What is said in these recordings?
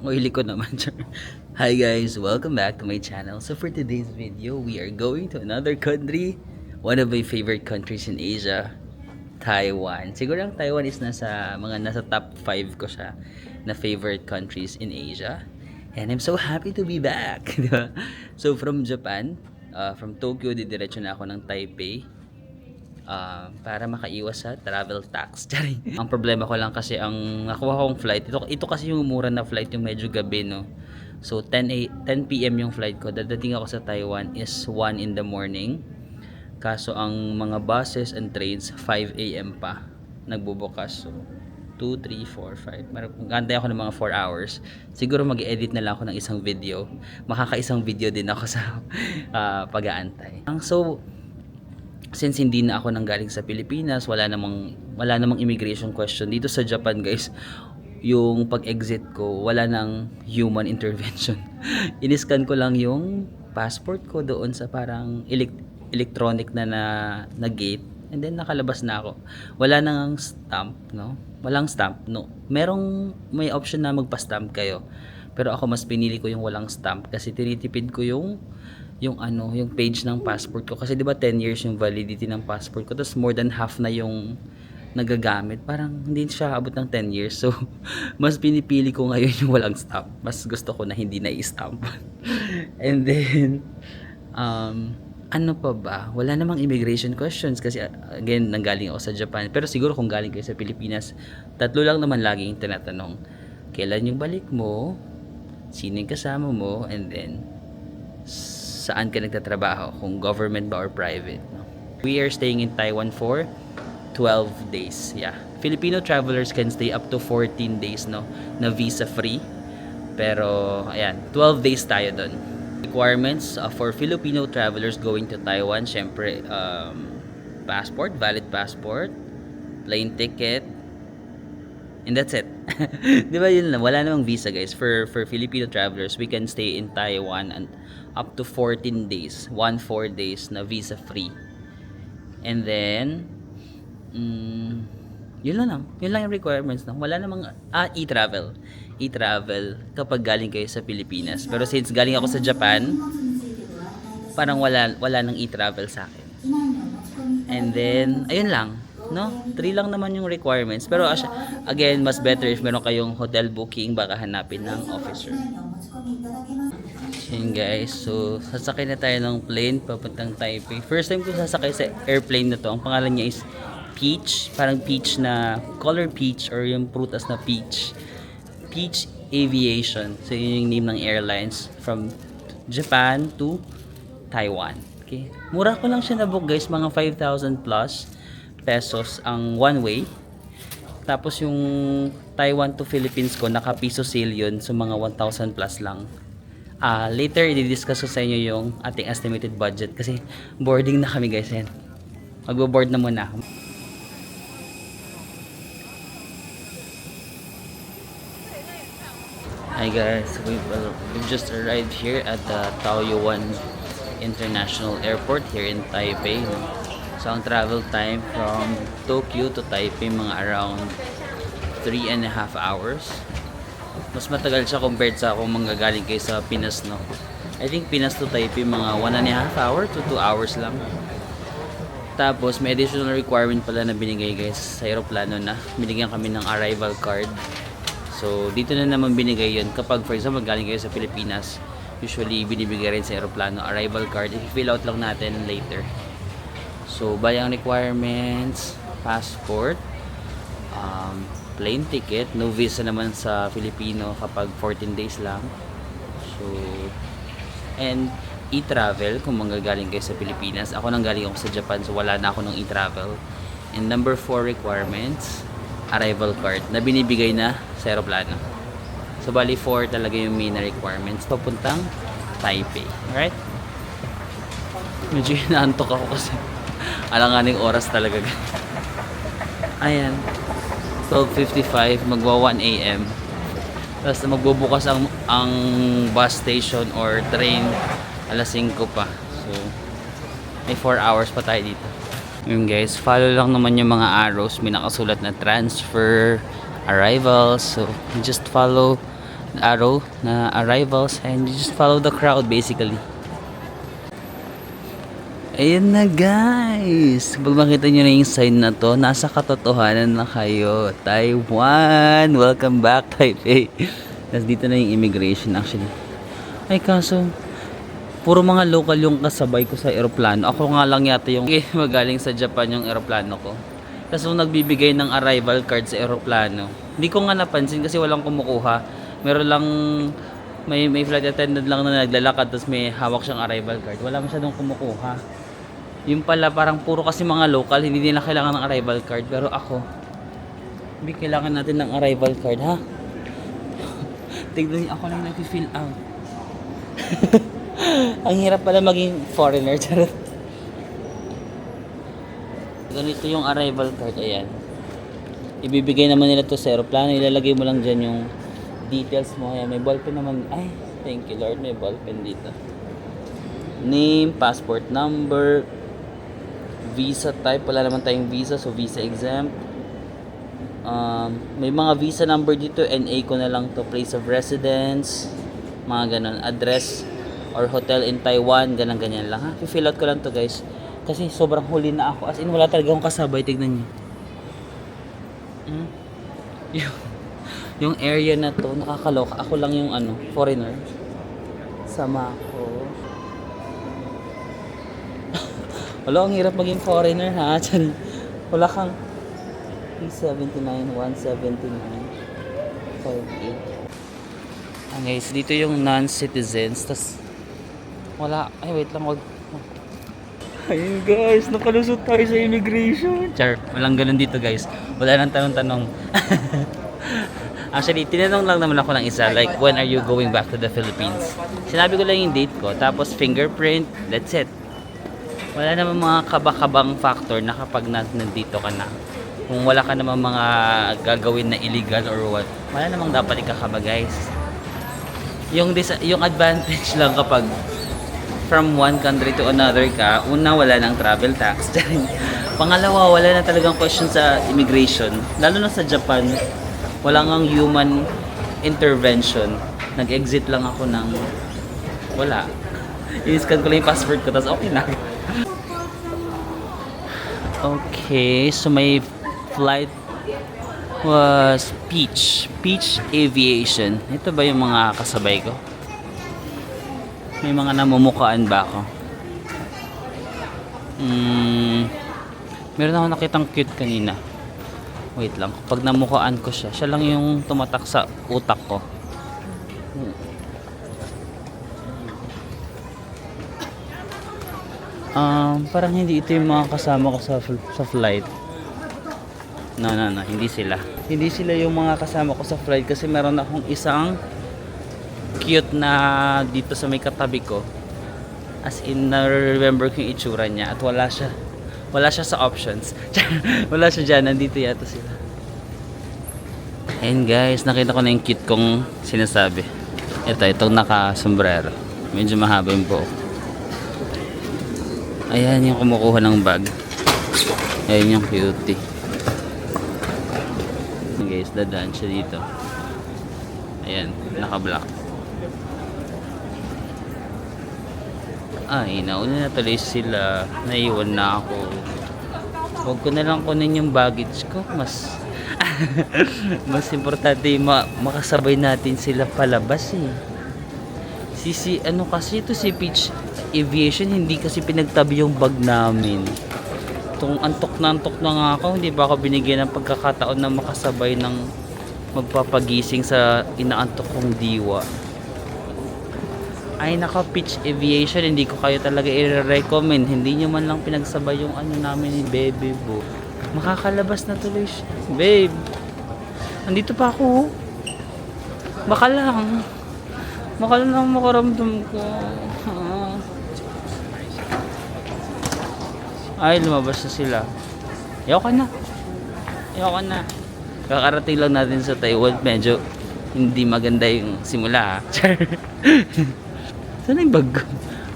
Uili ko naman. Hi guys, welcome back to my channel. So for today's video, we are going to another country. One of my favorite countries in Asia, Taiwan. Siguro ang Taiwan is nasa top 5 ko siya na favorite countries in Asia. And I'm so happy to be back. Diba? So from Japan, from Tokyo, didiretso na ako ng Taipei. Para makaiwas sa travel tax. Ang problema ko lang kasi ang nakuha kong flight, ito kasi yung mura na flight, yung medyo gabi, no. So 10 PM yung flight ko. Dadating ako sa Taiwan is 1 in the morning. Kaso ang mga buses and trains 5 AM pa nagbubukas. So 2, 3, 4, 5. Magantay ako ng mga 4 hours. Siguro mag-edit na lang ako ng isang video. Makakaisang video din ako sa pag-aantay. So since hindi na ako nanggaling sa Pilipinas, wala namang immigration question dito sa Japan, guys. Yung pag-exit ko, wala nang human intervention. Iniscan ko lang yung passport ko doon sa parang electronic na gate, and then nakalabas na ako. Wala nang stamp, no? Walang stamp, no. May option na magpa-stamp kayo. Pero ako mas pinili ko yung walang stamp kasi tinitipid ko yung page ng passport ko kasi 'di ba 10 years yung validity ng passport ko, tapos more than half na yung nagagamit, parang hindi siya abot ng 10 years. So mas pinipili ko ngayon yung walang stamp. Mas gusto ko na hindi na i-stamp. And then ano pa ba, wala namang immigration questions kasi again nanggaling ako sa Japan. Pero siguro kung galing kayo sa Pilipinas, tatlo lang naman lagi yung tinatanong: kailan yung balik mo, sino yung kasama mo, and then saan ka nagtatrabaho, kung government ba or private, no? We are staying in Taiwan for 12 days. Yeah. Filipino travelers can stay up to 14 days, no, na visa free. Pero ayan, 12 days tayo doon. Requirements for Filipino travelers going to Taiwan, syempre passport, valid passport, plane ticket, and that's it. Di ba yun lang? Wala namang visa, guys. For Filipino travelers, we can stay in Taiwan and up to 14 days. 4 days na visa free. And then, yun lang. Yun lang yung requirements. No? Wala namang, e-travel. E-travel kapag galing kayo sa Pilipinas. Pero since galing ako sa Japan, parang wala nang e-travel sa akin. And then, ayun lang. No? 3 lang naman yung requirements. Pero again, mas better if meron kayong hotel booking, baka hanapin ng officer. Yun guys, so sasakay na tayo ng plane papuntang Taipei. First time ko sasakay sa airplane na to. Ang pangalan niya is Peach. Parang peach na, color peach or yung prutas na peach. Peach Aviation. So yun yung name ng airlines from Japan to Taiwan. Okay. Mura ko lang siya na-book, guys. Mga 5,000 plus pesos ang one way. Tapos yung Taiwan to Philippines ko, naka piso sale yun. So mga 1,000 plus lang. Later i-discuss ko sa inyo yung ating estimated budget kasi boarding na kami, guys. Yan. Magbo-board na muna. Hi guys, we've just arrived here at the Taoyuan International Airport here in Taipei. So ang travel time from Tokyo to Taipei mga around 3.5 hours. Mas matagal siya compared sa kung manggagaling kayo sa Pinas, no. I think Pinas to Taipei mga 1.5 hours to 2 hours lang. Tapos may additional requirement pala na binigay, guys, sa aeroplano na binigyan kami ng arrival card. So dito na naman binigay yun kapag for example galing kayo sa Pilipinas. Usually binibigay rin sa aeroplano arrival card. I-fill out lang natin later. So bali ang requirements: passport, plane ticket, no visa naman sa Filipino kapag 14 days lang. So and e-travel kung manggagaling kayo sa Pilipinas. Ako nang galing ako sa Japan, so wala na ako ng e-travel. And number 4 requirements, arrival card na binibigay na sa aeroplano. So bali 4 talaga yung main requirements papuntang Taipei. Alright? Medyo inaantok ako kasi alanganing oras talaga. Ayan, 12:55, magwa 1 AM. Tapos magbubukas ang bus station or train alas 5 pa. So may 4 hours pa tayo dito. Yun guys, follow lang naman yung mga arrows. May nakasulat na transfer, arrivals. So just follow arrow na arrivals, and you just follow the crowd basically. Ayan na guys, pag makita nyo na yung sign na to, nasa katotohanan na kayo. Taiwan, welcome back Taipei. Tapos dito na yung immigration actually. Ay kaso puro mga local yung kasabay ko sa eroplano. Ako nga lang yata yung magaling sa Japan yung eroplano ko. Tapos nung nagbibigay ng arrival card sa eroplano, hindi ko nga napansin kasi walang kumukuha. Meron lang, may flight attendant lang na naglalakad tapos may hawak siyang arrival card. Wala masyadong kumukuha. Yung pala parang puro kasi mga local, hindi nila kailangan ng arrival card. Pero ako, hindi kailangan natin ng arrival card, ha? Tignan niyo, ako lang nag-fill out. Ang hirap pala maging foreigner. Charot. Ganito yung arrival card, ayan. Ibibigay naman nila to sa aeroplano, ilalagay mo lang dyan yung details mo. Ayan, may ballpen naman. Ay, thank you Lord, may ballpen dito. Name, passport number, visa type, wala naman tayong visa, so visa exempt. May mga visa number dito, NA ko na lang to, place of residence, mga ganun, address or hotel in Taiwan, ganyan lang ha. I-fill out ko lang to guys. Kasi sobrang huli na ako. As in, wala talaga akong kasabay. Tignan nyo. Yung area na to, nakakaloka. Ako lang yung foreigner. Sama ako. Wala, ang hirap maging foreigner ha. Wala kang 379, 179, 58. Guys, dito yung non-citizens. Tas wala. Ay, wait lang. Ayun guys, nakalusot tayo sa immigration. Char, walang ganun dito guys. Wala nang tanong-tanong. Actually, tinanong lang naman ako ng isa, like, when are you going back to the Philippines? Sinabi ko lang yung date ko, tapos fingerprint, that's it. Wala namang mga kabakabang factor na kapag nandito ka na. Kung wala ka namang mga gagawin na illegal or what, wala namang dapat ikakaba guys. Yung advantage lang kapag from one country to another ka, una, wala ng travel tax. Pangalawa, wala na talagang question sa immigration. Lalo na sa Japan, wala ngang human intervention. Nag-exit lang ako ng wala. I-scan ko lang yung passport ko, tapos okay na. Okay, so my flight was Peach Aviation. Ito ba yung mga kasabay ko? May mga namumukaan ba ako? Meron ako nakitang cute kanina. Wait lang, pag namukaan ko siya, siya lang yung tumatak sa utak ko. Parang hindi ito yung mga kasama ko sa flight. No, hindi sila. Hindi sila yung mga kasama ko sa flight kasi meron akong isang cute na dito sa may katabi ko. As in, na-remember ko yung itsura niya at wala siya sa options. Wala siya dyan, nandito yata sila. And guys, nakita ko na yung cute kong sinasabi. Itong naka-sombrero. Medyo mahaba yung buhok. Ayan yung kumukuha ng bag. Ayan yung cutie. Guys, dadaan siya dito. Ayan, naka-block. Ay, nauna na tuloy sila. Naiwan na ako. Huwag ko na lang kunin yung baggage ko. Mas importante makasabay natin sila palabas eh. Kasi ito si Peach Aviation, hindi kasi pinagtabi yung bag namin. Itong antok na nga ako, hindi ba ako binigyan ng pagkakataon na makasabay ng magpapagising sa inaantok kong diwa. Ay naka, Peach Aviation, hindi ko kayo talaga i-recommend. Hindi nyo man lang pinagsabay yung namin ni Baby Boo. Makakalabas na tuloy siya. Babe, nandito pa ako. Baka lang makaramdam ko. Ay, lumabas na sila. Ayoko na. Kakarating lang natin sa Taiwan. Medyo hindi maganda yung simula. Saan yung bag ko?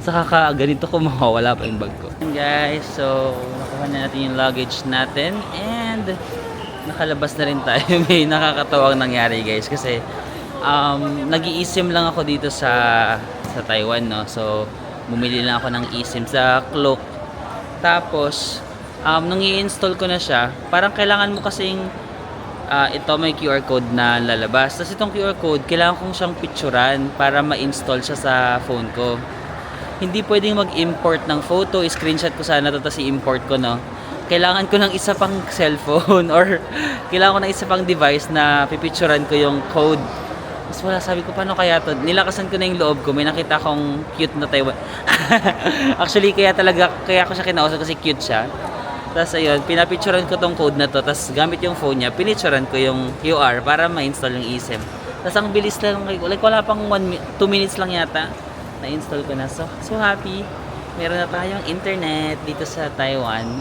Sa ganito ko mawawala pa yung bag ko. Guys, so nakuha na natin yung luggage natin and nakalabas na rin tayo. May nakakatawang nangyari guys kasi Nag-i-eSIM lang ako dito sa Taiwan, no. So bumili lang ako ng eSIM sa Klook. Tapos nung i-install ko na siya, parang kailangan mo kasing ito may QR code na lalabas. Tapos itong QR code, kailangan kong siyang picturean para ma-install siya sa phone ko. Hindi pwedeng mag-import ng photo, screenshot ko sana to tapos i-import ko, no. Kailangan ko ng isa pang cellphone or kailangan ko ng isa pang device na pipicturean ko yung code. Mas wala, sabi ko, paano kaya to? Nilakasan ko na yung loob ko. May nakita akong cute na Taiwan. Actually, kaya ko siya kinausap kasi cute siya. Tapos ayun, pinapicturean ko tong code na to. Tapos gamit yung phone niya, pinicturean ko yung QR para ma-install yung eSIM. Tapos ang bilis lang, like wala pang 2 minutes lang yata. Na-install ko na. So happy. Meron na tayong internet dito sa Taiwan.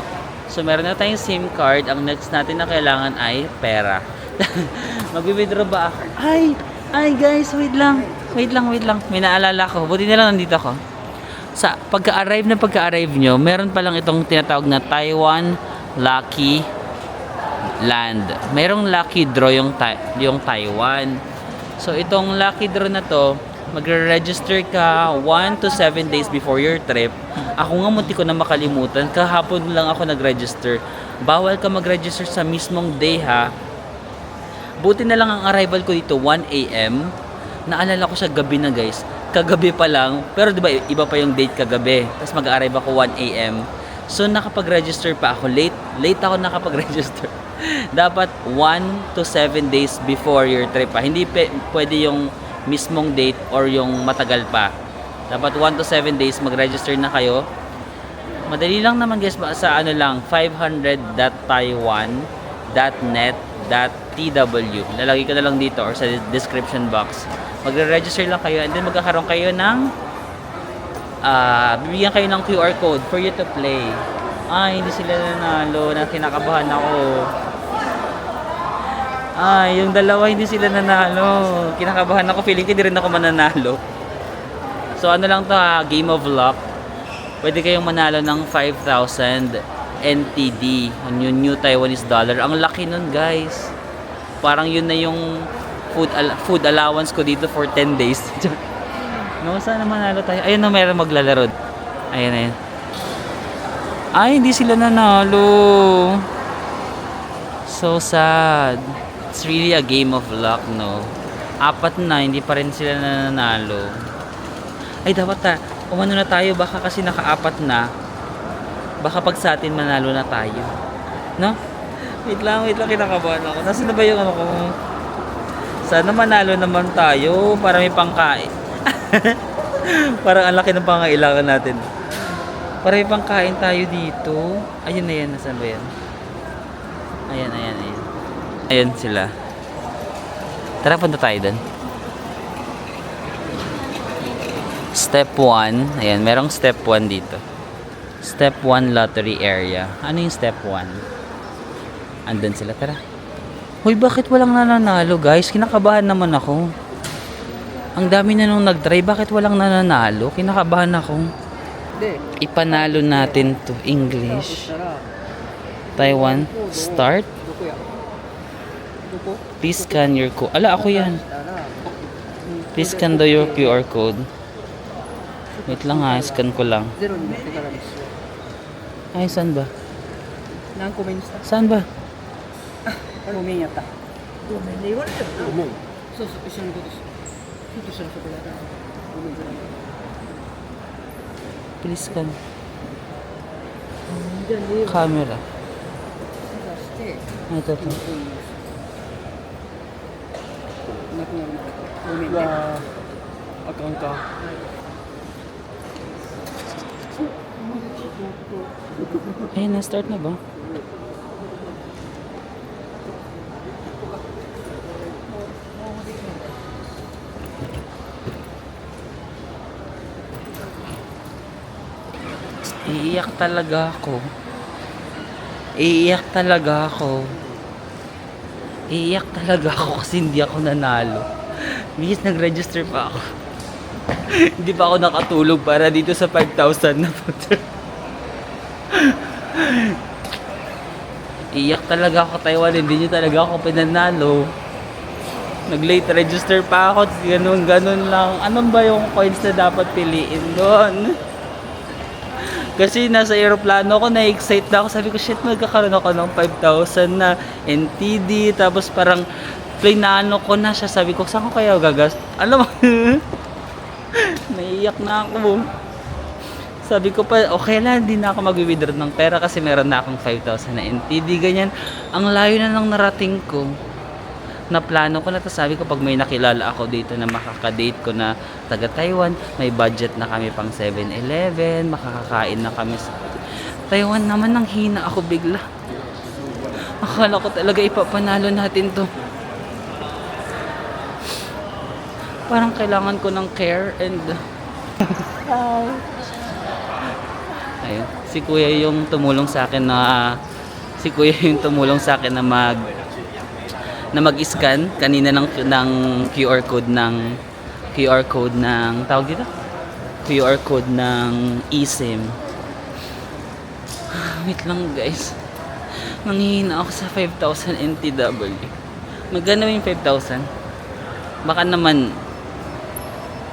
So meron na tayong SIM card. Ang next natin na kailangan ay pera. Mag-withdraw ba ako? Ay guys, wait lang. May naalala ko. Buti na lang nandito ako. Sa pagka-arrive nyo, meron pa lang itong tinatawag na Taiwan Lucky Land. Merong lucky draw yung Taiwan. So itong lucky draw na to, magre-register ka 1 to 7 days before your trip. Ako nga munti ko na makalimutan. Kahapon lang ako nag-register. Bawal ka mag-register sa mismong day, ha. Buti na lang ang arrival ko dito 1 AM. Naalala ko siya gabi na, guys. Kagabi pa lang. Pero diba iba pa yung date kagabi. Tapos mag-arrive ako 1 AM. So nakapag-register pa ako. Late ako nakapag-register. Dapat 1 to 7 days before your trip, ha. Hindi pwede yung mismong date or yung matagal pa. Dapat 1 to 7 days mag-register na kayo. Madali lang naman, guys, sa ano lang 500.taiwan.net.tw. Lalagay ko na lang dito or sa description box. Magre-register lang kayo and then magkakaroon kayo ng bibigyan kayo ng QR code for you to play. Hindi sila nanalo. Kinakabahan ako. Yung dalawa hindi sila nanalo. Kinakabahan ako. Feeling ko hindi rin ako mananalo. So ano lang to, game of luck. Pwede kayong manalo ng 5,000 NTD, yung New Taiwanese dollar. Ang laki nun, guys. Parang yun na yung food allowance ko dito for 10 days. No, sana manalo tayo. Ayun na, meron maglalaro. Ayun. Hindi sila nanalo. So sad. It's really a game of luck, no? 4 na, hindi pa rin sila nanalo. Dapat umano na tayo. Baka kasi naka-4 na. Baka pag sa atin manalo na tayo. No? Wait lang, kinakabahan ako. Nasaan na ba yung ano ko? Sana manalo naman tayo para may pangkain. Parang ang laki ng pangailangan natin. Para may pangkain tayo dito. Ayun na yan. Nasaan ba yan? Ayan. Ayan sila. Tara, punta tayo dun. Step 1. Ayan, merong step 1 dito. Step 1 lottery area. Ano yung step 1? Andun sila, tara. Hoy, bakit walang nananalo, guys? Kinakabahan naman ako. Ang dami na nung nag-try, bakit walang nananalo? Kinakabahan ako. Ipanalo natin to English. Taiwan, start. Please scan your code. Ako yan. Please scan your QR code. Wait lang, scan ko lang. Saan ba? Saan ba? Please scan. Camera. Ito. Ayun, na-start na ba? Iiyak talaga ako. Iiyak talaga ako kasi hindi ako nanalo. Bis nag-register pa ako. Hindi pa ako nakatulog para dito sa 5,000 na punta. Iiyak talaga ako, Taiwan. Hindi nyo talaga ako pinanalo. Nag-late register pa ako, ganun lang. Ano ba yung coins na dapat piliin doon? Kasi nasa aeroplano ako, na-excite na ako. Sabi ko, shit, magkakaroon ako ng 5,000 na NTD. Tapos parang, plinaano ko na siya. Sabi ko, saan ko kaya gagas? Alam mo, naiiyak na ako. Sabi ko pa, okay lang, hindi na ako mag-withdraw ng pera kasi meron na akong 5,000 na NTD, ganyan. Ang layo na nang narating ko. Na plano ko na to, sabi ko pag may nakilala ako dito na makakadate ko na taga Taiwan, may budget na kami pang 7-Eleven, makakakain na kami sa Taiwan naman. Nang hina ako bigla. Akala ko talaga ipapanalo natin to. Parang kailangan ko ng care and ayun, si kuya yung tumulong sa akin na mag-scan kanina ng QR code ng tawag dito? QR code ng eSIM. Wait lang guys. Nanghihina ako sa 5,000 NTW. Magkano yung 5,000? Baka naman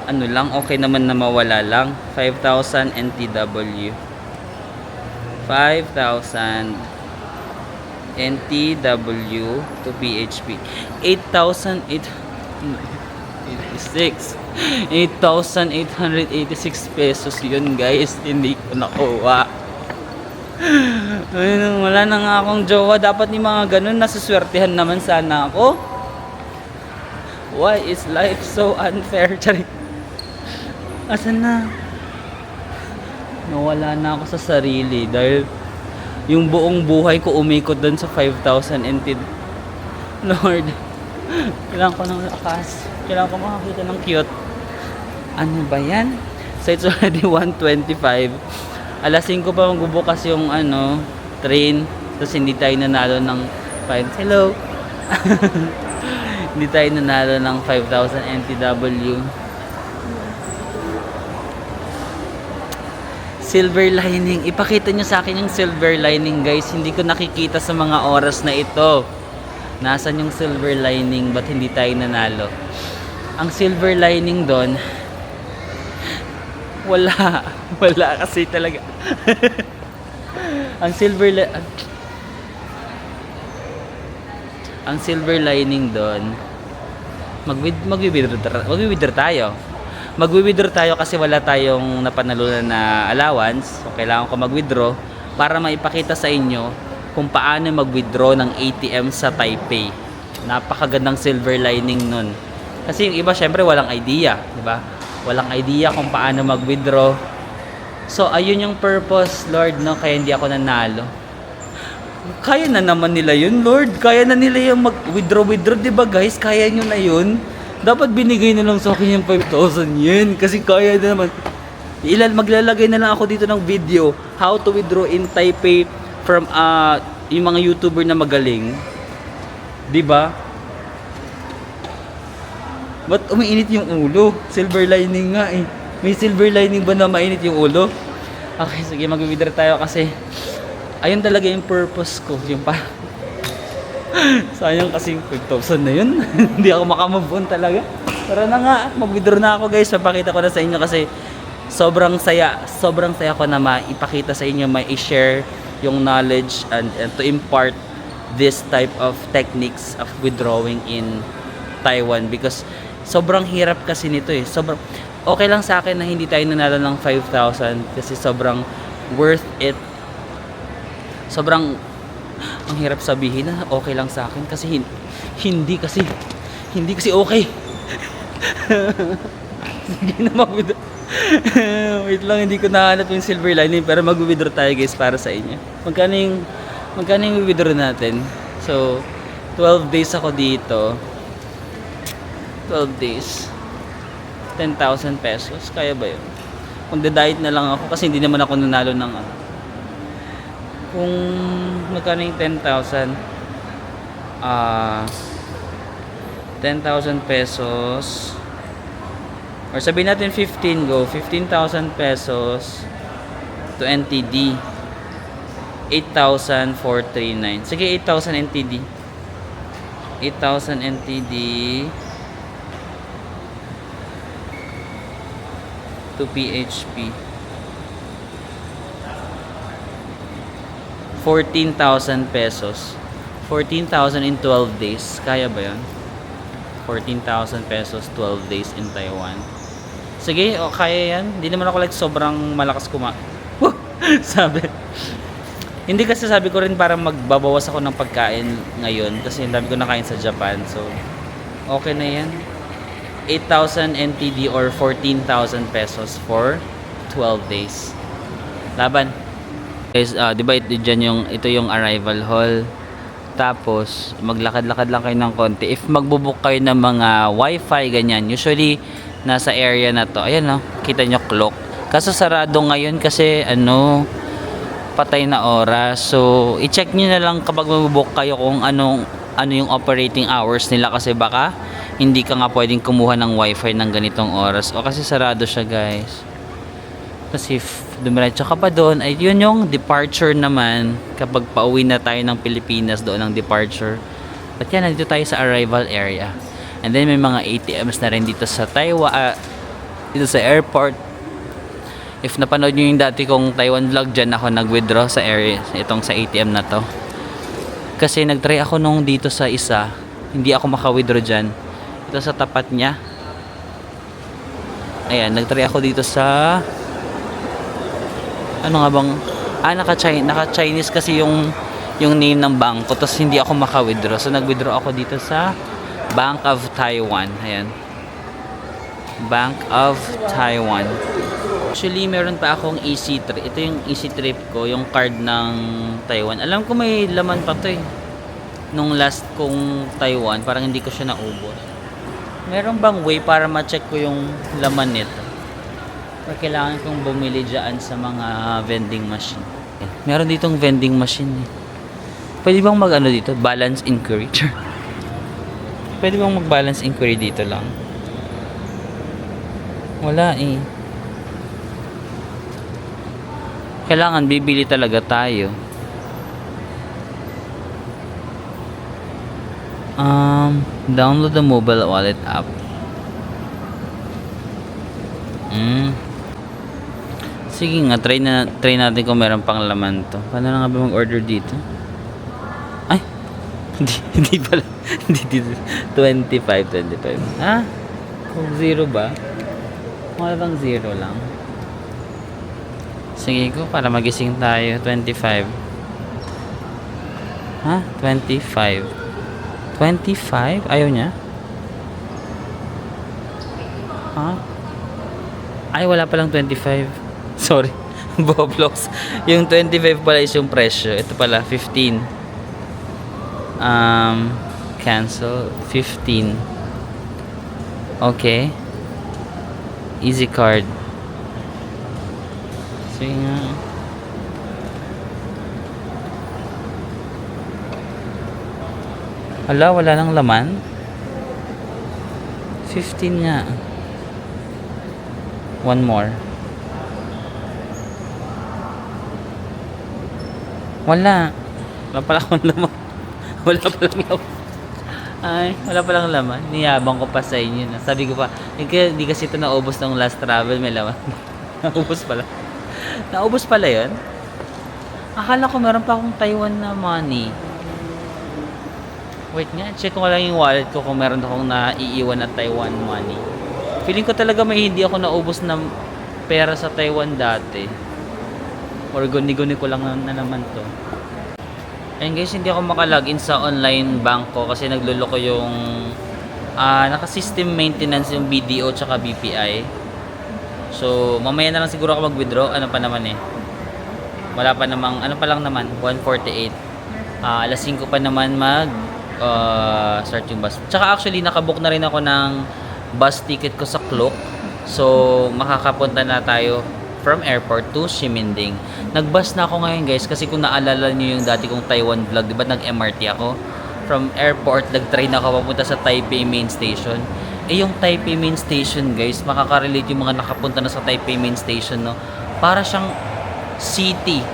ano lang, okay naman na mawala lang. 5,000 NTW. 5,000 NTW to PHP. 8,886 pesos yun guys. Hindi ko nakuha. Ayun, wala na nga akong jowa. Dapat ni mga ganun, nasuswertihan naman sana ako. Why is life so unfair? Charing. Asan na? Nawala na ako sa sarili dahil yung buong buhay ko umikot doon sa 5,000 NT. Lord, kailangan ko ng lakas. Kailangan ko makakita ng cute. Ano ba yan? So it's already 1:25. Alas 5 pa magbubukas yung train. Tapos hindi tayo nanalo ng 5. Hello. Hindi tayo nanalo ng 5,000 NTW. Silver lining. Ipakita nyo sa akin yung silver lining guys. Hindi ko nakikita sa mga oras na ito. Nasaan yung silver lining? Ba't hindi tayo nanalo? Ang silver lining doon, wala. Wala kasi talaga. Ang silver lining doon, mag-withdraw tayo. Mag-withdraw tayo kasi wala tayong napanalunan na allowance. So, kailangan ko mag-withdraw para maipakita sa inyo kung paano mag-withdraw ng ATM sa Taipei. Napakagandang silver lining nun. Kasi yung iba, syempre, walang idea. Diba? Walang idea kung paano mag-withdraw. So, ayun yung purpose, Lord, no? Kaya hindi ako nanalo. Kaya na naman nila yun, Lord. Kaya na nila yung mag-withdraw. Diba, guys? Kaya nyo na yun. Dapat binigay na lang sa akin yung 5,000 yen. Kasi kaya na naman. Maglalagay na lang ako dito ng video. How to withdraw in Taipei from yung mga YouTuber na magaling. Diba? Ba't umiinit yung ulo? Silver lining nga eh. May silver lining ba na mainit yung ulo? Okay, sige, mag-withdraw tayo kasi ayun talaga yung purpose ko. Yung sayang kasi 5,000 na yun. Hindi ako makamove on talaga. Tara na nga, mag-withdraw na ako guys. Papakita ko na sa inyo kasi sobrang saya ko na maipakita sa inyo, mai-share yung knowledge and to impart this type of techniques of withdrawing in Taiwan because sobrang hirap kasi nito eh. Sobrang okay lang sa akin na hindi tayo nanalo ng 5,000 kasi sobrang worth it. Sobrang ang hirap sabihin na okay lang sa akin kasi hindi kasi okay. Sige na mag-withdraw. Wait lang, hindi ko nahanap yung silver lining pero mag-withdraw tayo guys para sa inyo. Magkano yung withdraw natin? So 12 days ako dito. 12 days. 10,000 pesos. Kaya ba yun? Kung diet na lang ako kasi hindi naman ako nanalo ng kung magkano yung 10,000 pesos or sabihin natin 15 15,000 pesos to NTD 8,439. Sige, 8,000 NTD 8,000 NTD to PHP. 14,000 pesos. 14,000 in 12 days. Kaya ba yun? 14,000 pesos 12 days in Taiwan. Sige, kaya yan. Hindi naman ako like sobrang malakas sabi. Hindi kasi sabi ko rin parang magbabawas ako ng pagkain ngayon kasi dami ko nakain sa Japan. So, okay na yan. 8,000 NTD or 14,000 pesos for 12 days. Laban. Guys, di ba ito yung arrival hall. Tapos maglakad-lakad lang kayo ng konti. If magbo-book kayo ng mga wifi ganyan, usually nasa area na to. Ayan no, kita nyo clock. Kaso sarado ngayon kasi patay na oras. So i-check niyo na lang kapag magbo-book kayo kung ano yung operating hours nila kasi baka hindi ka nga pwedeng kumuha ng wifi ng ganitong oras. O kasi sarado siya, guys. Kasi if dumiretso ka pa doon, ay yun yung departure naman kapag pauwi na tayo ng Pilipinas doon ang departure. At yan, nandito tayo sa arrival area. And then may mga ATMs na rin dito sa Taiwan, dito sa airport. If napanood nyo yung dati kong Taiwan vlog, dyan ako nag-withdraw sa area, itong sa ATM na to. Kasi nag-try ako nung dito sa isa, hindi ako maka-withdraw dyan. Ito sa tapat niya. Ayan, nag-try ako dito sa ano nga bang naka-Chinese kasi yung name ng bangko, tapos hindi ako maka-withdraw. So nag-withdraw ako dito sa Bank of Taiwan. Ayan, Bank of Taiwan. Actually meron pa akong Easy Trip. Ito yung Easy Trip ko, yung card ng Taiwan. Alam ko may laman pa to eh. Nung last kong Taiwan, parang hindi ko siya naubos. Meron bang way para ma-check ko yung laman nito? Or kailangan kong bumili dyan sa mga vending machine. Meron ditong vending machine eh. Pwede bang mag-ano dito? Balance inquiry? Pwede bang mag-balance inquiry dito lang? Wala eh. Kailangan bibili talaga tayo. Download the mobile wallet app. Sige nga, try natin kung meron pang laman to. Paano na nga ba mag-order dito? Ay! Hindi pala. Hindi dito. 25. Ha? Kung zero ba? Wala bang zero lang? Sige ko, para magising tayo. 25. Ha? 25. 25? Ayaw niya? Ha? Ay, wala palang 25. Sorry, Boblox. Yung 25 pala is yung presyo. Ito pala, 15. Cancel. 15. Okay. Easy card. Sige nga. Wala nang laman. 15 nga. One more. Wala pala akong laman. Wala palang laman. Ay, wala palang laman. Niyabang ko pa sa inyo na. Sabi ko pa, hindi kasi ito naubos ng last travel, may laman. Naubos pala. Naubos pala yun? Akala ko meron pa akong Taiwan na money. Wait nga, check ko lang yung wallet ko kung meron akong naiiwan na Taiwan money. Feeling ko talaga may hindi ako naubos na pera sa Taiwan dati. Or guni-guni ko lang na naman to. And guys, hindi ako makalogin sa online bank ko kasi nagluloko yung naka-system maintenance yung BDO tsaka BPI. So, mamaya na lang siguro ako mag-withdraw. Ano pa naman eh. Wala pa namang, ano pa lang naman, 148. Alas 5 pa naman start yung bus. Tsaka actually, nakabook na rin ako ng bus ticket ko sa Klook. So, makakapunta na tayo from airport to Ximending. Nag-bus na ako ngayon guys kasi kung naalala nyo yung dati kong Taiwan vlog, diba nag-MRT ako? From airport, nag-train ako papunta sa Taipei Main Station. Eh yung Taipei Main Station guys, makaka-relate yung mga nakapunta na sa Taipei Main Station, no? Para siyang city.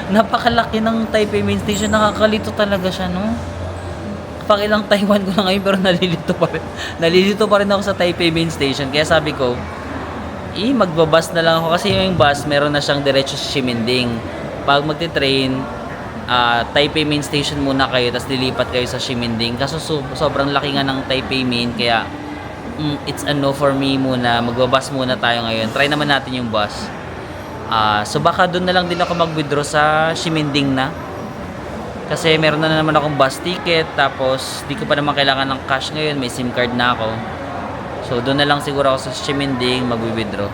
Napakalaki ng Taipei Main Station, nakakalito talaga siya, no? Pakilang Taiwan ko na ngayon pero nalilito pa rin. Nalilito pa rin ako sa Taipei Main Station. Kaya sabi ko, magbabas na lang ako kasi yung bus meron na siyang diretso sa Ximending. Pag magte-train, Taipei Main Station muna kayo, tapos lilipat kayo sa Ximending. Kaso sobrang laki nga ng Taipei Main, kaya it's a no for me muna. Magbabas muna tayo ngayon. Try naman natin yung bus. So baka doon na lang din ako mag-withdraw sa Ximending na. Kasi meron na naman akong bus ticket, tapos di ko pa naman kailangan ng cash ngayon, may SIM card na ako. So doon na lang siguro ako sa Ximending mag-withdraw.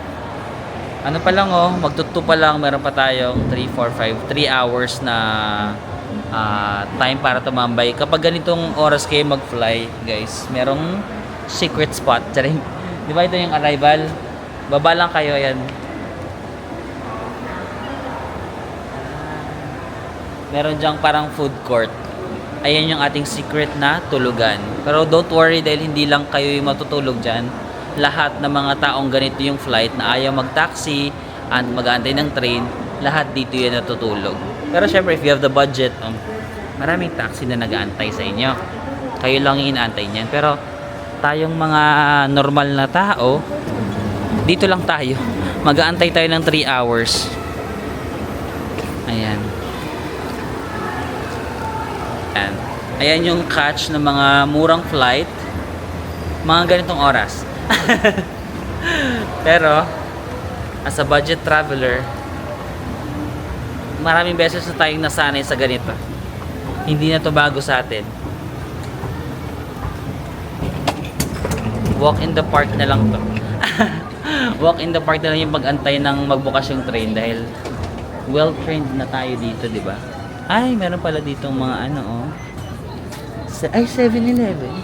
Ano pa lang magtutu pa lang, meron pa tayong 3 hours na time para tumambay. Kapag ganitong oras kayo mag-fly, guys, merong secret spot. Di ba ito yung arrival? Baba lang kayo, yan. Meron dyang parang food court. Ayan yung ating secret na tulugan. Pero don't worry dahil hindi lang kayo yung matutulog dyan. Lahat ng mga taong ganito yung flight na ayaw mag-taxi at mag-aantay ng train, lahat dito yan natutulog. Pero syempre, if you have the budget, maraming taxi na nag-aantay sa inyo. Kayo lang yung inaantay niyan. Pero tayong mga normal na tao, dito lang tayo. Mag-aantay tayo ng 3 hours. Ayan. Ayan. Ayan yung catch ng mga murang flight. Mga ganitong oras. Pero as a budget traveler, maraming beses na tayong nasanay sa ganito. Hindi na to bago sa atin. Walk in the park na lang to. Walk in the park na lang yung pag-antay ng magbukas yung train dahil well trained na tayo dito, di ba? Ay, meron pala ditong mga ay, 7-Eleven.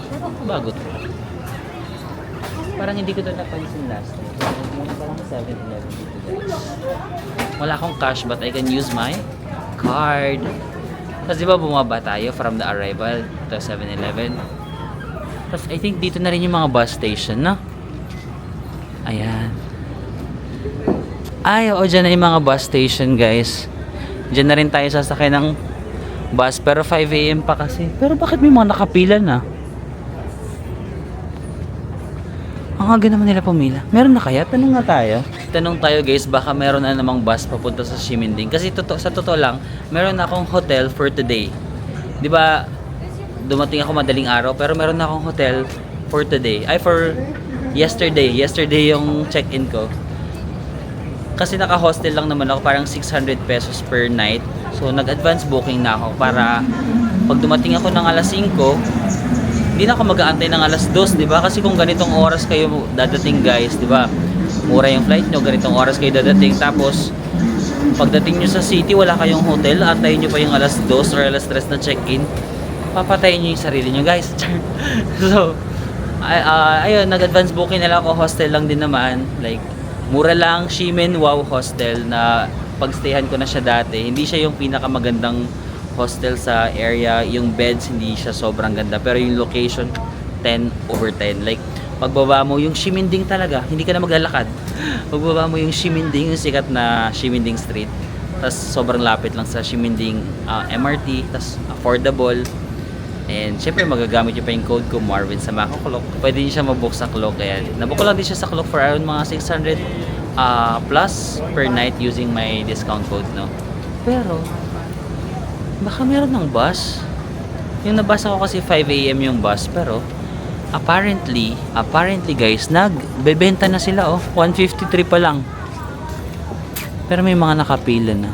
Bago to. Parang hindi ko ito napansin last year. Meron parang 7-Eleven dito, guys. Wala akong cash but I can use my card. Kasi diba bumaba tayo from the arrival to 7-Eleven. Tapos I think dito na rin yung mga bus station, no? Ayan. Ay, oo, dyan na yung mga bus station, guys. Dyan na rin tayo sasakay ng bus. Pero 5 AM pa kasi. Pero bakit may mga nakapila na? Ang aga naman nila pumila. Meron na kaya? Tanong nga tayo. Tanong tayo, guys, baka meron na namang bus papunta sa Ximending. Kasi sa totoo lang, meron na akong hotel for today. Di ba, dumating ako madaling araw, pero meron na akong hotel for today. Ay, for yesterday. Yesterday yung check-in ko. Kasi naka-hostel lang naman ako, parang 600 pesos per night. So, nag-advance booking na ako para pag dumating ako ng alas 5, hindi na ako mag-aantay ng alas 2, di ba? Kasi kung ganitong oras kayo dadating, guys, di ba? Mura yung flight nyo, ganitong oras kayo dadating. Tapos, pagdating nyo sa city, wala kayong hotel, antayin nyo pa yung alas 2 or alas 3 na check-in. Papatayin nyo yung sarili nyo, guys. So, ayun, nag-advance booking na lang ako. Hostel lang din naman. Like, mura lang, Ximen Wow Hostel na pagstayhan ko na siya dati. Hindi siya yung pinakamagandang hostel sa area. Yung beds hindi siya sobrang ganda, pero yung location 10/10. Like pagbaba mo yung Ximending talaga, hindi ka na maglalakad. Pagbaba mo yung Ximending, yung sikat na Ximending Street, tas sobrang lapit lang sa Ximending MRT, tas affordable. And syempre magagamit nyo pa yung code ko, Marvin sa Mako Clock. Pwede nyo siya mabook sa Clock. Kaya nabook ko lang din siya sa Clock for around mga 600 plus per night using my discount code, no? Pero baka meron ng bus. Yung nabasa ko kasi 5 AM yung bus, pero apparently guys, nagbebenta na sila, 153 pa lang. Pero may mga nakapila na.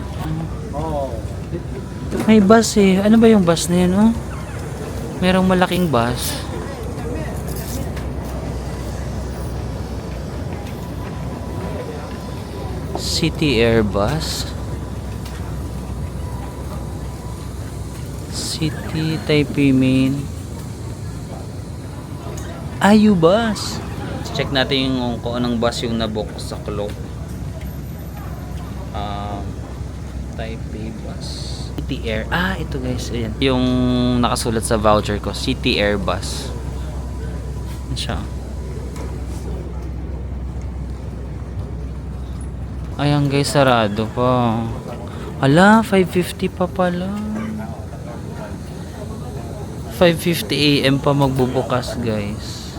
May bus eh. Ano ba yung bus na yun, Merong malaking bus. City Air Bus. City Taipei Main. Ayu Bus. Check natin yung kung anong bus yung nabook sa Clock. Taipei Bus. City Air. Ito guys. Ayan. Yung nakasulat sa voucher ko. City Air Bus. Ayan siya. Ayan guys, sarado pa. Ala, 5:50 pa pala. 5:50 AM pa magbubukas guys.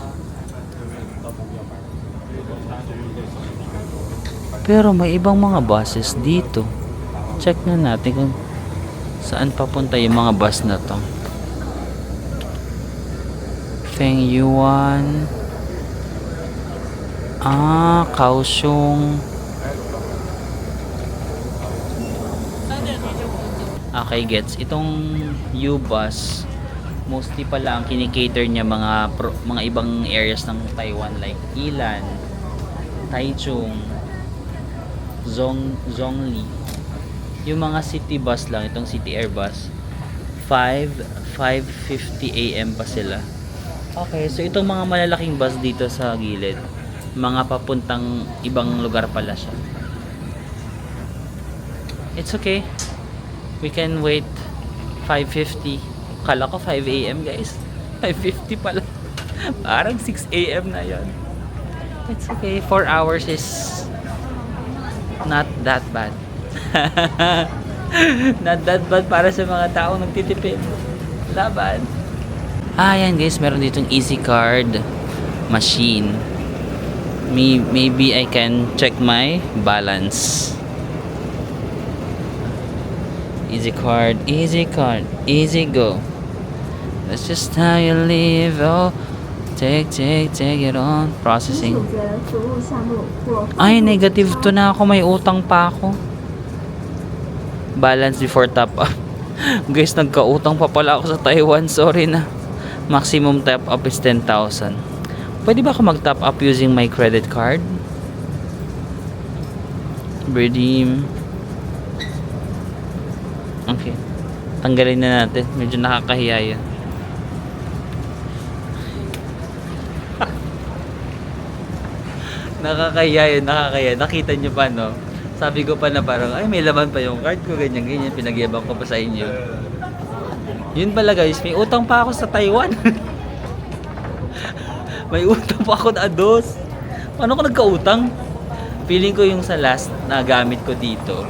Pero may ibang mga buses dito. Check na natin kung saan papunta yung mga bus na to. Fengyuan. Kaohsiung. Okay, gets. Itong U-bus, mostly pala ang kinikater niya mga ibang areas ng Taiwan like Ilan, Taichung, Zhongli. Yung mga city bus lang, itong city air bus, 5:50 AM pa sila. Okay, so itong mga malalaking bus dito sa gilid, mga papuntang ibang lugar pala siya. It's okay. We can wait 5:50. Kala ko 5 AM guys. 5:50 pala. Parang 6 AM na yon. It's okay. 4 hours is not that bad. Not that bad para sa mga taong nagtitipid. Laban. Yan guys. Meron ditong easy card machine. Maybe I can check my balance. Easy card, easy go. That's just how you live. Oh, take it on. Processing. Ay, negative to na ako. May utang pa ako. Balance before top up. Guys, nagkautang pa pala ako sa Taiwan. Sorry na. Maximum top up is 10,000. Pwede ba ako mag-top up using my credit card? Redeem. Okay. Tanggalin na natin. Medyo nakakahiya yun. Nakakahiya. Nakita nyo pa, no? Sabi ko pa na parang, ay, may laman pa yung card ko. Ganyan. Pinagyabang ko pa sa inyo. Yun pala, guys. May utang pa ako sa Taiwan. May utang pa ako na dos. Paano ko nagkautang? Feeling ko yung sa last na gamit ko dito,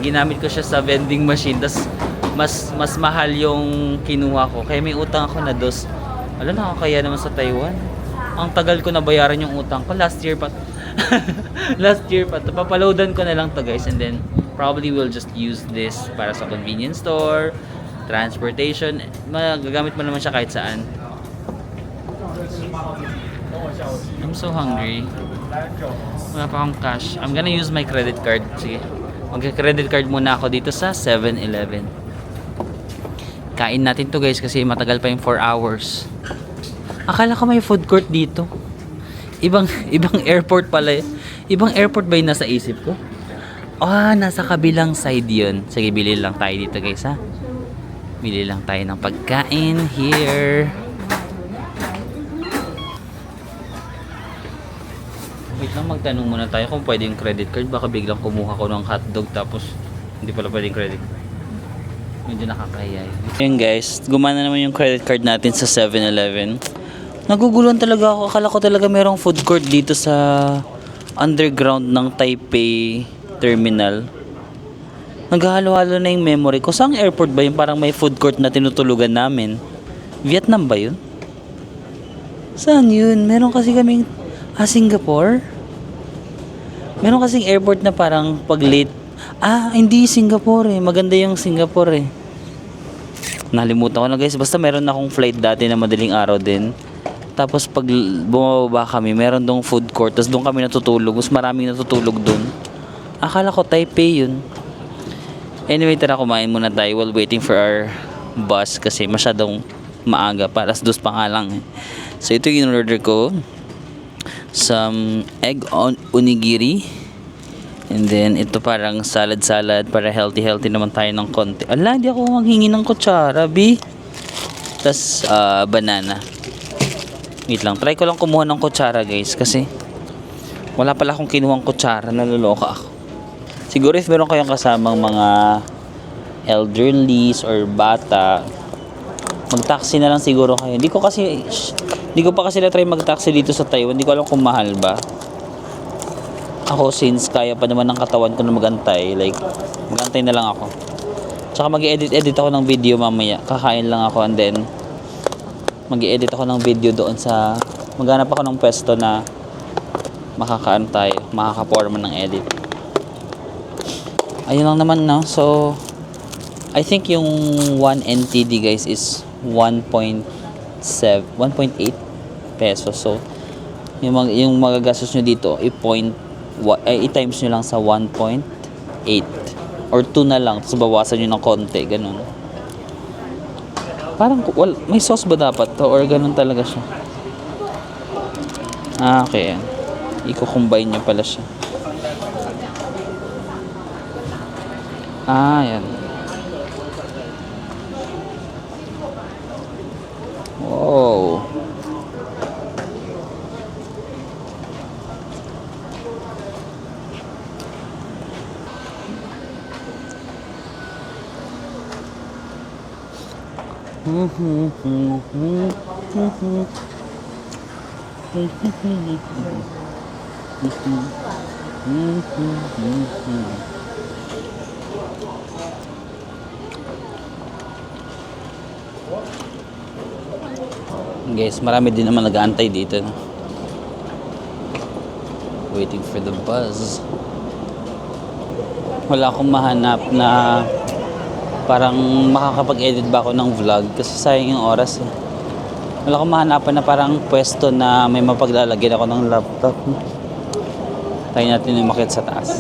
ginamit ko siya sa vending machine, tas mas mahal yung kinuha ko, kaya may utang ako na dos. Alam na ako, kaya naman sa Taiwan ang tagal ko na bayaran yung utang ko last year pa. Papaloadan ko na lang to guys, and then probably we'll just use this para sa convenience store, transportation. Magagamit mo naman siya kahit saan. I'm so hungry. Wala pa akong cash. I'm gonna use my credit card. Sige, mag-credit card muna ako dito sa 7-Eleven. Kain natin to guys kasi matagal pa yung 4 hours. Akala ko may food court dito. Ibang airport pala. Ibang airport ba yung nasa isip ko? Nasa kabilang side yun. Sige, bili lang tayo dito guys ha. Bili lang tayo ng pagkain here. Wait lang, magtanong muna tayo kung pwede yung credit card. Baka biglang kumuha ko ng hotdog tapos hindi pala pwede yung credit card. Medyo nakakahiya. Ayun guys, gumana naman yung credit card natin sa 7-Eleven. Naguguluhan talaga ako. Akala ko talaga merong food court dito sa underground ng Taipei Terminal. Naghahalo-halo na yung memory ko. Saang airport ba yun? Parang may food court na tinutulugan namin. Vietnam ba yun? Saan yun? Meron kasi kaming Singapore? Meron kasing airport na parang pag late. Hindi Singapore eh. Maganda yung Singapore eh. Nalimutan ko na guys. Basta meron akong flight dati na madaling araw din. Tapos pag bumababa kami, meron dong food court. Tapos doon kami natutulog. Mas maraming natutulog doon. Akala ko Taipei yun. Anyway, tara kumain muna tayo while waiting for our bus. Kasi masyadong maaga. Para sa dos pa nga lang eh. So ito yung order ko. Some egg on onigiri, and then ito parang salad para healthy naman tayo ng konti. Hindi ako maghingi ng kutsara B. Tas banana. Wait lang, try ko lang kumuha ng kutsara guys kasi wala pala akong kinuhang kutsara. Naloloka ako. Siguro if meron kayong kasamang mga elderlies or bata, mag-taxi na lang siguro kayo. Hindi ko pa kasi na-try mag-taxi dito sa Taiwan. Hindi ko alam kung mahal ba. Ako since kaya pa naman ng katawan ko na magantay, like magantay na lang ako. Tsaka mag-edit ako ng video mamaya. Kakain lang ako and then mag-edit ako ng video doon sa maghanap ako ng pwesto na makakaano tayo, makakaporma ng edit. Ayun lang naman, no? So, I think yung 1 NTD guys is 1.8 pesos. So, yung magagastos nyo dito, i-times nyo lang sa 1.8 or 2 na lang, tapos bawasan nyo ng konti, ganun. Parang, may sauce ba dapat to or ganun talaga siya? Okay. I-combine nyo pala siya. Yan. Wow. Guys, marami din naman nag-aantay dito, no? Waiting for the bus. Wala akong mahanap na parang makakapag-edit ba ako ng vlog kasi sayang yung oras, eh. Wala akong mahanapan na parang pwesto na may mapaglalagyan ako ng laptop. Tayo natin yung makit sa taas.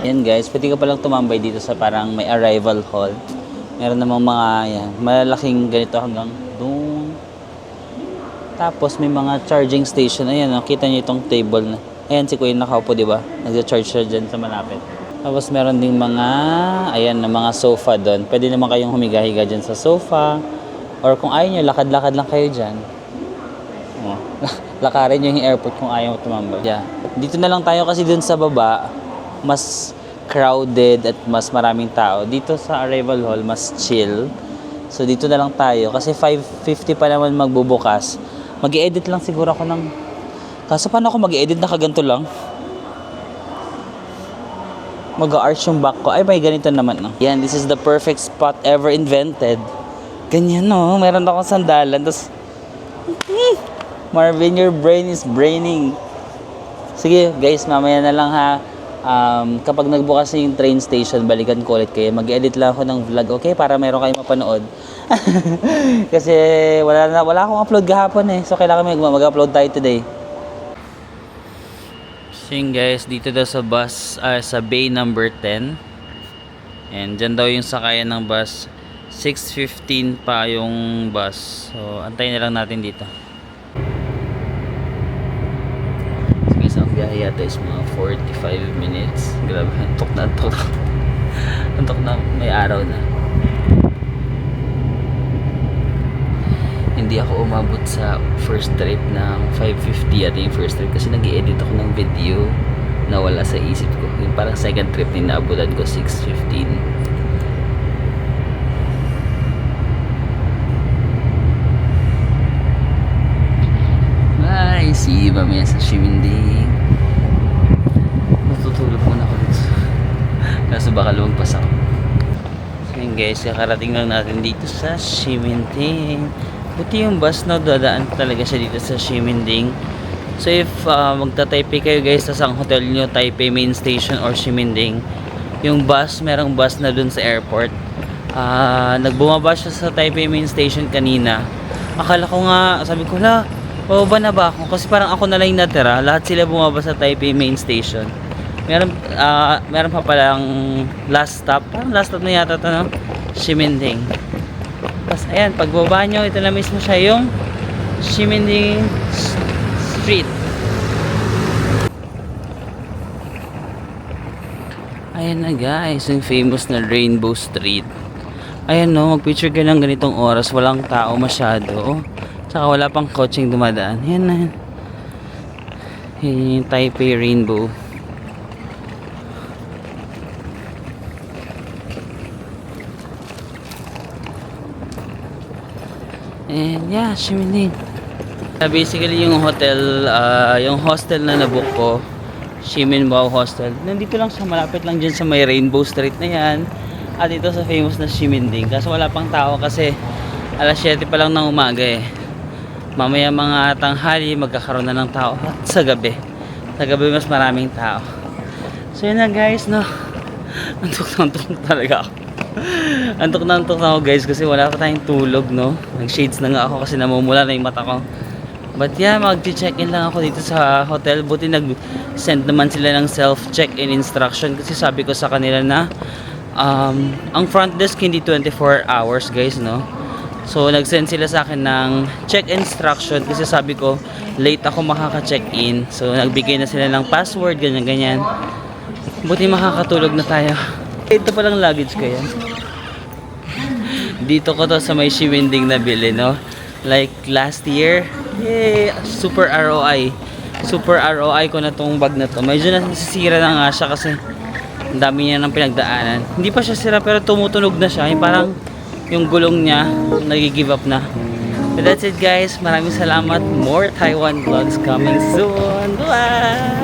Yan guys, pwede ka palang tumambay dito sa parang may arrival hall. Meron namang mga yan, malalaking ganito hanggang doon. Tapos may mga charging station. Ayan, nakita niyo itong table na. Ayan si Kuya nakaupo, di ba? Nagja-charge siya dyan sa malapit. Tapos meron ding mga, ayan, na mga sofa doon. Pwede naman kayong humiga-higa dyan sa sofa. Or kung ayaw nyo, lakad-lakad lang kayo dyan. Lakarin nyo yung airport kung ayaw tumambay. Yeah. Dito na lang tayo kasi dun sa baba, mas crowded at mas maraming tao. Dito sa arrival hall, mas chill. So dito na lang tayo kasi 5:50 pa naman magbubukas. Mag-i-edit lang siguro ako ng... Kaso paano ako mag-i-edit na kaganto lang? Mag-arch yung back ko. Ay, may ganito naman, no? Yan, this is the perfect spot ever invented. Ganyan, no? Meron akong sandalan. Tapos, Marvin, your brain is braining. Sige, guys, mamaya na lang, ha. Kapag nagbukas na yung train station, balikan ko ulit kayo. Mag-edit lang ako ng vlog, okay? Para meron kayong mapanood. Kasi wala akong upload kahapon, eh. So, kailangan mag-upload tayo today. So yun guys, dito daw sa bus, sa bay number 10. And dyan daw yung sakayan ng bus. 6:15 pa yung bus. So antayin na lang natin dito. So guys, ang biyahe yata is mga 45 minutes. Grabe, antok na antok. Antok na, may araw na. Hindi ako umabot sa first trip ng 5:50 at yung first trip kasi nag-i-edit ako ng video na wala sa isip ko. Yung parang second trip din naabutan ko 6:15. Bye! See you mamaya sa Shiminding. Matutulog muna ako dito. Kaso baka lumagpas ako. So yun guys, kakarating lang natin dito sa Shiminding. Buti yung bus na dadaan talaga siya dito sa Shiminding. So if magta-Taipei kayo guys, sa ang hotel nyo Taipei Main Station or Shiminding, yung bus, merong bus na dun sa airport. Nagbumaba siya sa Taipei Main Station kanina. Akala ko nga, sabi ko la, bababa na ba ako? Kasi parang ako na lang yung natira. Lahat sila bumaba sa Taipei Main Station. Meron pa palang last stop. Parang last stop na yata ito, no? Shiminding. Tapos ayan, pagbaba nyo, ito na mismo siya yung Shiminding Street. Ayan na guys, yung famous na Rainbow Street. Ayan no, mag-picture ka ng ganitong oras, walang tao masyado. Tsaka wala pang kotseng dumadaan. Ayan na. Ayan yung Taipei Rainbow. And yeah, Shiminding. Basically yung hotel, yung hostel na nabook ko, Shiminbao Hostel. Nandito lang siya, malapit lang dyan sa may Rainbow Street na yan. At dito sa famous na Shiminding. Kaso wala pang tao kasi alas 7 pa lang ng umaga eh. Mamaya mga tanghali magkakaroon na ng tao. At sa gabi mas maraming tao. So yun na guys, no. Antok na antok na talaga ako. Antok na antok na ako guys kasi wala pa tayong tulog, no? Nag-shades na nga ako kasi namumula na yung mata ko. But yeah, mag-check-in lang ako dito sa hotel. Buti nag-send naman sila ng self-check-in instruction kasi sabi ko sa kanila na ang front desk hindi 24 hours guys, no? So nag-send sila sa akin ng check instruction kasi sabi ko late ako makaka-check-in. So nagbigay na sila ng password, ganyan-ganyan. Buti makakatulog na tayo. Ito palang luggage ko yan. Dito ko to sa may Shiwinding nabili, no? Like last year, yay! Super ROI. Super ROI ko na tong bag na to. Medyo nasisira na nga siya kasi ang dami niya ng pinagdaanan. Hindi pa siya sira pero tumutunog na siya. Yung parang yung gulong niya nag-give up na. But that's it guys. Maraming salamat. More Taiwan vlogs coming soon. Bye!